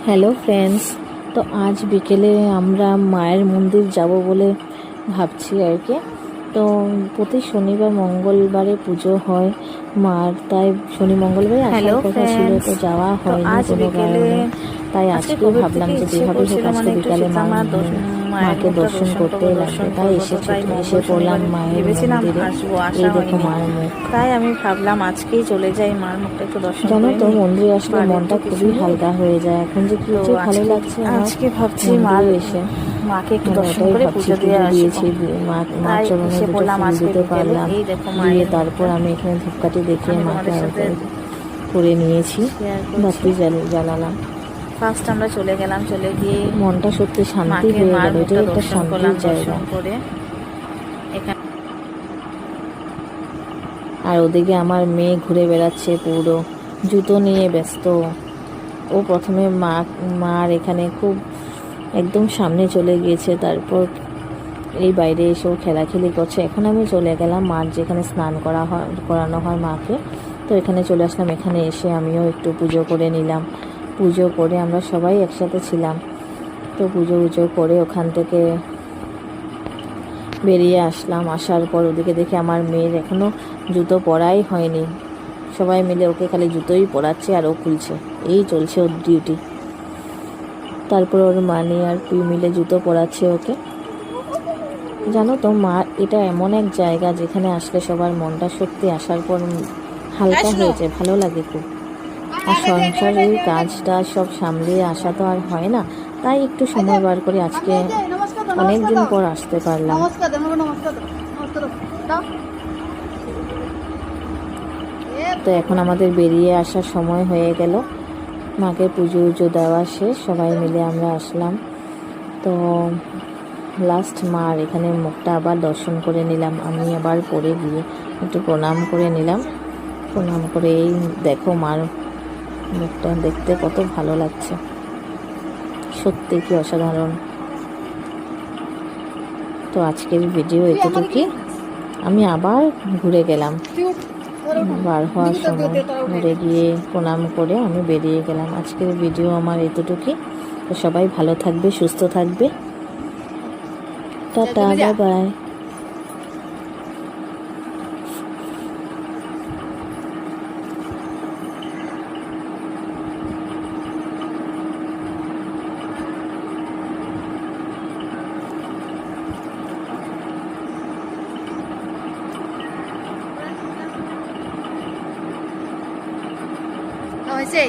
Hello friends, তো আজ বিকেলে আমরা মায়ের মন্দির যাব বলে ভাবছি আর কি। তো প্রতি শনিবার মঙ্গলবারে পুজো হয় মার, তাই শনি মঙ্গলবারে আসার কথা ছিল, তো যাওয়া হয়নি কোনো কারণে। তাই আজকে ভাবলাম যে যেভাবে হোক আজকে বিকালে মাকে দর্শন করতে লাগবে, তাই এসে পড়লাম মায়ের মন্দিরে। এই দেখো মার মুখ। তাই আমি ভাবলাম আজকেই চলে যাই, মার মুখটা একটু দর্শন জানো করে তো, নিই। মন্দিরে আসলে মনটা খুবই হালকা হয়ে যায়। এখন যে কি যে ভালো লাগছে আমার আজকে ভাবছি মন্দিরে এসে। মাকে একটু দর্শন ওটাই করে ভাবছি, পুজো দিয়ে পুজো দিয়েছি, আসবো। মার তাই চরণে এসে দুটো পড়লাম ফুল আজকে দিতে বিকেলে। পারলাম। এই দেখো দিয়ে মায়ের তারপর মুখটা আমি এখানে ধূপকাঠি দেখিয়ে আমি মাকে তোমাদের সাথে করে নিয়েছি, শেয়ার করছি। বাতি জ্বালালাম। ফার্স্ট আমরা চলে গেলাম, চলে গিয়ে মনটা সত্যি শান্তি মাকে হয়ে মার গেল। মুখটা এটাই একটা দর্শন শান্তির করলাম। জায়গা। দর্শন করে এখানে আর ওদিকে আমার মেয়ে ঘুরে বেড়াচ্ছে, পুরো জুতো নিয়ে ব্যস্ত। ও প্রথমে মার এখানে খুব একদম সামনে চলে গিয়েছে, তারপর এই বাইরে এসেও খেলাখেলি করছে। এখন আমি চলে গেলাম মার যেখানে স্নান করানো হয় মাকে, তো এখানে চলে আসলাম। এখানে এসে আমিও একটু পুজো করে নিলাম। পুজো করে আমরা সবাই একসাথে ছিলাম, তো পুজো করে ওখান থেকে বেরিয়ে আসলাম। আসার পর ওদিকে দেখে আমার মেয়ের এখনও জুতো পরাই হয়নি। সবাই মিলে ওকে খালি জুতোই পরাচ্ছে আর ও খুলছে। এই চলছে ওর ডিউটি। তারপর ওর মানি আর পুই মিলে জুতো পরাচ্ছে ওকে। জানো তো, মা এটা এমন এক জায়গা যেখানে আসলে সবার মনটা সত্যি আসার পর হালকা হয়ে যায়, ভালো লাগে খুব। আর সংসারের কাজটা সব সামলিয়ে আসা তো আর হয় না, তাই একটু সময় বার করে আজকে অনেক দিন পর আসতে পারলাম। তো এখন আমাদের বেরিয়ে আসার সময় হয়ে গেল। মাকে পুজো দেওয়া শেষ, সবাই মিলে আমরা আসলাম। তো লাস্ট মার এখানে মুখটা আবার দর্শন করে নিলাম। আমি আবার পরে গিয়ে একটু প্রণাম করে নিলাম। প্রণাম করে এই দেখো মার মুখটা দেখতে কত ভালো লাগছে, সত্যি কি অসাধারণ। তো আজকের ভিডিও এতটুকুই। আমি আবার ঘুরে গেলাম, বার হওয়ার সময় ঘুরে গিয়ে প্রণাম করে আমি বেরিয়ে গেলাম। আজকের ভিডিও আমার এতটুকুই। তো সবাই ভালো থাকবে, সুস্থ থাকবে। Tata, bye bye. হয়েছে।